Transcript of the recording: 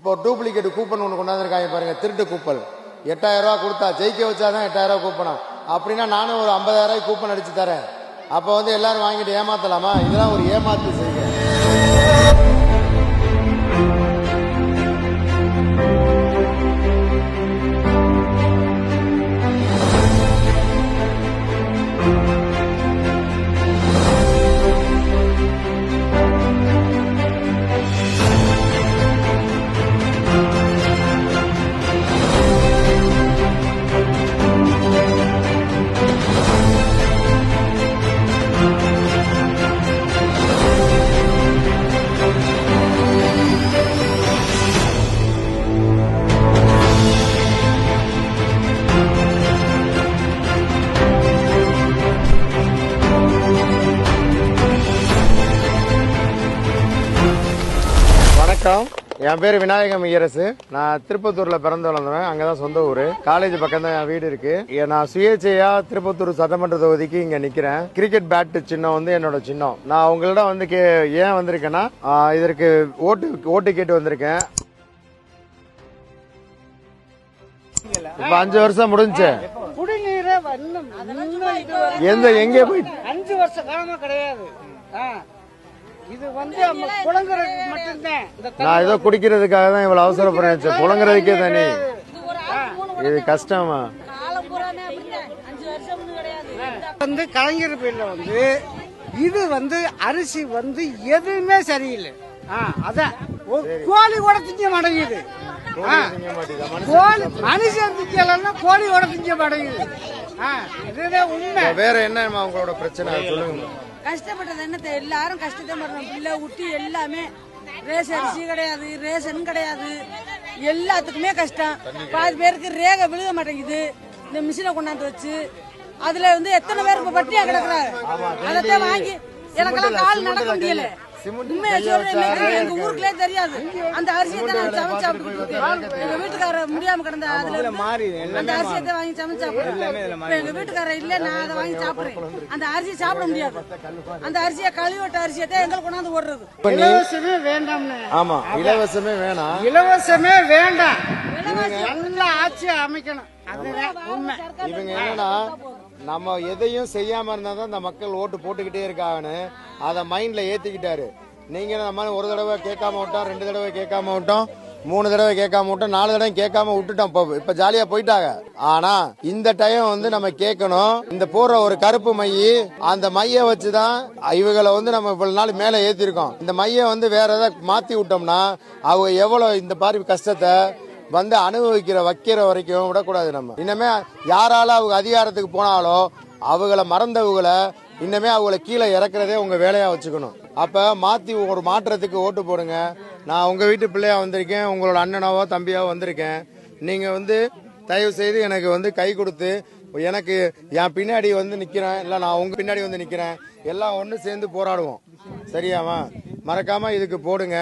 இப்போ duplicate coupon ஒன்று கொண்டாந்துருக்காங்க பாருங்க, திருட்டு கூப்பன். 8000 ரூபா கொடுத்தா ஜெயிக்க வச்சாதான் 8000 ரூபா கூப்பனா. அப்படின்னா நானும் ஒரு 50,000 ரூபாய்க்கு கூப்பன் அடிச்சு தரேன். அப்போ வந்து எல்லாரும் வாங்கிட்டு ஏமாத்தலாமா? இதெல்லாம் ஒரு ஏமாத்து செய்ய. வணக்கம், என் பேர் விநாயகம் ஐயரசு. நான் திருப்பத்தூர்ல பிறந்து வளர்ந்தவன். அங்கதான் சொந்த ஊரு. காலேஜ் பக்கம் தான் என் வீடு இருக்கு. நான் சுயேட்சையா திருப்பத்தூர் சட்டமன்ற தொகுதிக்கு இங்க நிக்கிறேன். கிரிக்கெட் பேட் சின்னம் வந்து என்னோட சின்னம். நான் உங்களிடம் வந்து ஏன் வந்திருக்கேன்னா, இதற்கு ஓட்டு கேட்டு வந்திருக்கேன். இப்ப 5 வருஷம் முடிஞ்சு எங்கே போயிட்டு 5 வருஷ காலமா கிடையாது. இது வந்து புலங்குறதுக்கு மட்டும்தான். நான் ஏதோ குடிக்கிறதுக்காக தான் இவ்வளவு அவசரப்படுறேன். புலங்குறதுக்கே தனி இது கஷ்டமா? வந்து கலைஞர் பேர்ல வந்து இது வந்து அரிசி வந்து எதுவுமே சரியில்லை. அதான் கோழி கூட திங்க மாட்டேங்குது. மனுஷன் திங்கலன்னா கோழி கூட திங்க மாட்டேங்குது. இதுதான் உண்மை. வேற என்ன உங்களோட பிரச்சனை சொல்லுங்க. கஷ்டப்பட்டது என்ன, எல்லாரும் கஷ்டத்தை படுறோம். பிள்ளை ஊட்டி எல்லாமே ரேஸ் அரிசி கிடையாது, ரேஷன் கிடையாது, எல்லாத்துக்குமே கஷ்டம். பாதி பேருக்கு ரேகை விழுக மாட்டேங்குது. இந்த மிஷினை கொண்டாந்து வச்சு அதுல வந்து எத்தனை பேர் இப்ப பட்டியா கிடக்குறாரு. அதத்தான் வாங்கி எனக்கெல்லாம் கால் நடக்க முடியல. உண்மையை சொல்றேன், எங்க ஊருக்குள்ளே தெரியாது. அந்த அரிசியை தான் நான் சமைச்சு சாப்பிட்டு எங்க வீட்டுக்காரர் முடியாம கிடந்த அதுல அந்த அரிசியை தான் வாங்கி சமைச்சு சாப்பிடுறேன். எங்க வீட்டுக்காரர் இல்ல, நான் அதை வாங்கி சாப்பிடுறேன். அந்த அரிசியை சாப்பிட முடியாது. அந்த அரிசியை கழுவிட்ட அரிசியை தான் எங்களுக்கு கொண்டாந்து ஓடுறது. இலவசமே வேண்டாம்னு. ஆமா, இலவசமே வேணாம், இலவசமே வேண்டாம். நல்ல ஆட்சி அமைக்கணும். இவங்க என்னன்னா, நம்ம எதையும் செய்யாம இருந்தாதான் இந்த மக்கள் ஓட்டு போட்டுக்கிட்டே இருக்காங்கன்னு அதை மைண்ட்ல ஏத்திக்கிட்டாரு. நீங்க நம்ம ஒரு தடவை கேட்காம விட்டோம், 2 தடவை கேட்காம விட்டோம், 3 தடவை கேட்காம விட்டோம், 4 தடவை கேட்காம விட்டுட்டோம். இப்ப ஜாலியா போயிட்டாங்க. ஆனா இந்த டைம் வந்து நம்ம கேட்கணும். இந்த போடுற ஒரு கருப்பு மைய, அந்த மைய வச்சுதான் இவங்களை வந்து நம்ம இவ்வளவு நாள் மேல ஏத்திருக்கோம். இந்த மைய வந்து வேற ஏதாவது மாத்தி விட்டோம்னா அவங்க எவ்வளவு இந்த மாதிரி கஷ்டத்தை வந்து அனுபவிக்கிற வைக்கிற வரைக்கும் விடக்கூடாது. நம்ம இன்னமே யாரால அவங்க அதிகாரத்துக்கு போனாலோ அவங்கள மறந்தவங்களை இன்னமே அவங்கள கீழே இறக்குறதே உங்க வேலையா வச்சுக்கணும். அப்ப மாத்தி ஒரு மாற்றத்துக்கு ஓட்டு போடுங்க. நான் உங்க வீட்டு பிள்ளையா வந்திருக்கேன், உங்களோட அண்ணனாவோ தம்பியாவோ வந்திருக்கேன். நீங்க வந்து தயவு செய்து எனக்கு வந்து கை கொடுத்து, எனக்கு என் பின்னாடி வந்து நிக்கிறேன், இல்ல நான் உங்க பின்னாடி வந்து நிக்கிறேன், எல்லாம் ஒண்ணு சேர்ந்து போராடுவோம். சரியாமா? மறக்காம இதுக்கு போடுங்க.